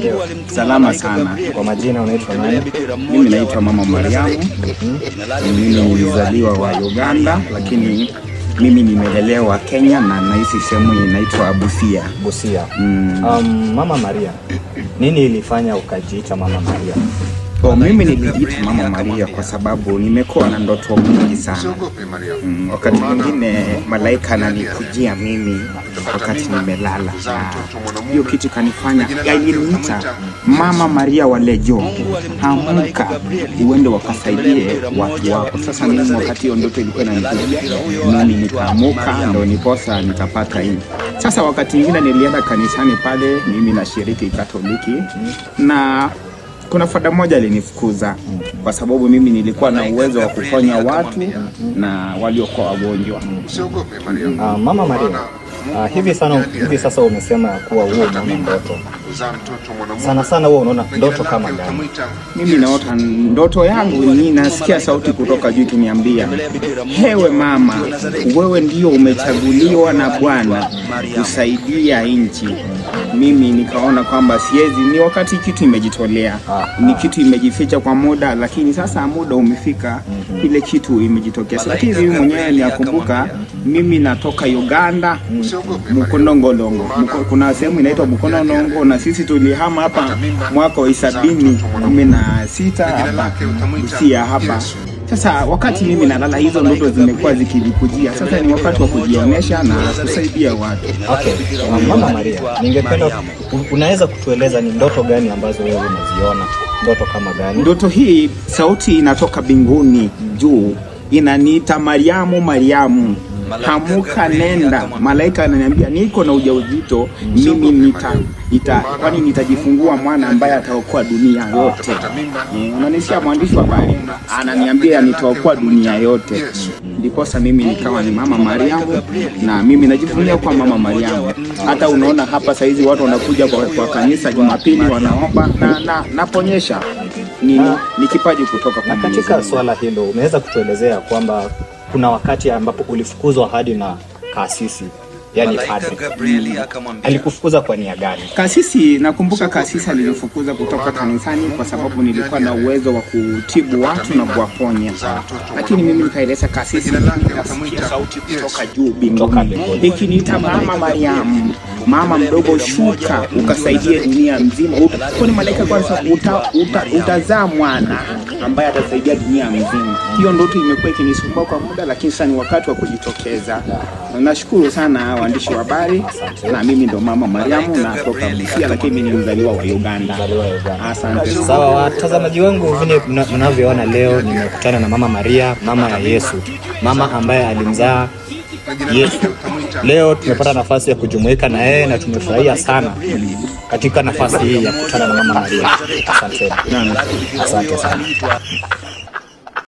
leo? Salama sana. Kwa majina unaitwa nani? Mimi naitwa Mama Mariamu. Mimi nilizaliwa wa Uganda, lakini mimi nimelelewa Kenya na naishi sehemu inaitwa Busia. Busia. Mama Maria, nini ilifanya ukajiita Mama Maria? Mimi nilijiita Mama Maria kwa sababu nimekuwa na ndoto nyingi sana. Wakati mwingine malaika ananikujia mimi wakati nimelala. Hiyo kitu kanifanya iliniita Mama Maria wa Lejo. Amka uende wakasaidie watu wako. Sasa mimi wakati hiyo ndoto ilikuwa inanikujia, mimi nikaamuka ndio niposa nikapata hii. Sasa wakati mwingine nilienda kanisani pale, mimi nashiriki Katoliki, na kuna fada moja alinifukuza kwa sababu mimi nilikuwa na uwezo wa kuponya watu na waliokuwa wagonjwa. Mama Maria, hivi sasa umesema kuwa wewe unaona ndoto. Sana wewe unaona ndoto kama gani? Mimi naota ndoto yangu nasikia sauti kutoka juu ikiniambia, "Hewe mama, wewe ndio umechaguliwa na Bwana kusaidia nchi." Mimi nikaona kwamba siwezi, ni wakati kitu imejitolea. Ni kitu imejificha kwa muda, lakini sasa muda umefika, ile kitu imejitokeza. Lakini mimi mwenyewe nakumbuka mimi natoka Uganda, Mukondongolongo. Kuna sehemu inaitwa Mukondongolongo na sisi tulihama hapa mwaka wa 2016 hapa Busia hapa. Sasa wakati mimi nalala, hizo ndoto zimekuwa zikinikujia. Sasa ni wakati wa kujionyesha na kusaidia watu. Okay. Mama Maria, ningependa unaweza kutueleza ni ndoto gani ambazo wewe unaziona? Ndoto kama gani? Ndoto hii sauti inatoka mbinguni juu, inaniita Mariamu, Mariamu, hamuka nenda. Malaika ananiambia niko na ujauzito, mimi kwani nitajifungua mwana ambaye ataokoa dunia yote. Unanisikia mwandishi wa habari? Ananiambia nitaokoa dunia yote. Ndiposa mimi nikawa ni Mama Mariamu, na mimi najivunia kwa Mama Mariamu. Hata unaona hapa saizi watu wanakuja kwa kanisa Jumapili wanaomba na naponyesha. Ni kipaji kutoka kwa Mungu. Katika swala hilo unaweza kutuelezea kwamba kuna wakati ambapo ulifukuzwa hadi na kasisi, yani padre. Alikufukuza kwa nia gani? Kasisi, nakumbuka kasisi alinifukuza kutoka kanisani kwa sababu nilikuwa na uwezo wa kutibu watu na kuwaponya. Lakini mimi nikaeleza kasisi, nikasikia sauti kutoka juu mbinguni ikiniita, Mama Mariamu, mama mdogo, shuka ukasaidie dunia nzima. Kwani malaika kwanza utazaa mwana ambaye atasaidia dunia nzima. Hiyo ndoto imekuwa ikinisumbua kwa muda, lakini sasa ni wakati wa kujitokeza. Nashukuru sana waandishi wa habari, na mimi ndo Mama Mariamu na kutoka Busia, lakini mimi ni mzaliwa wa Uganda. Asante. Sawa watazamaji wangu, vile mnavyoona leo nimekutana na Mama Maria, mama ya Yesu, mama ambaye alimzaa Yesu. Leo tumepata nafasi ya kujumuika na yeye na tumefurahia sana katika nafasi hii ya kukutana na Mama Maria. Asante sana.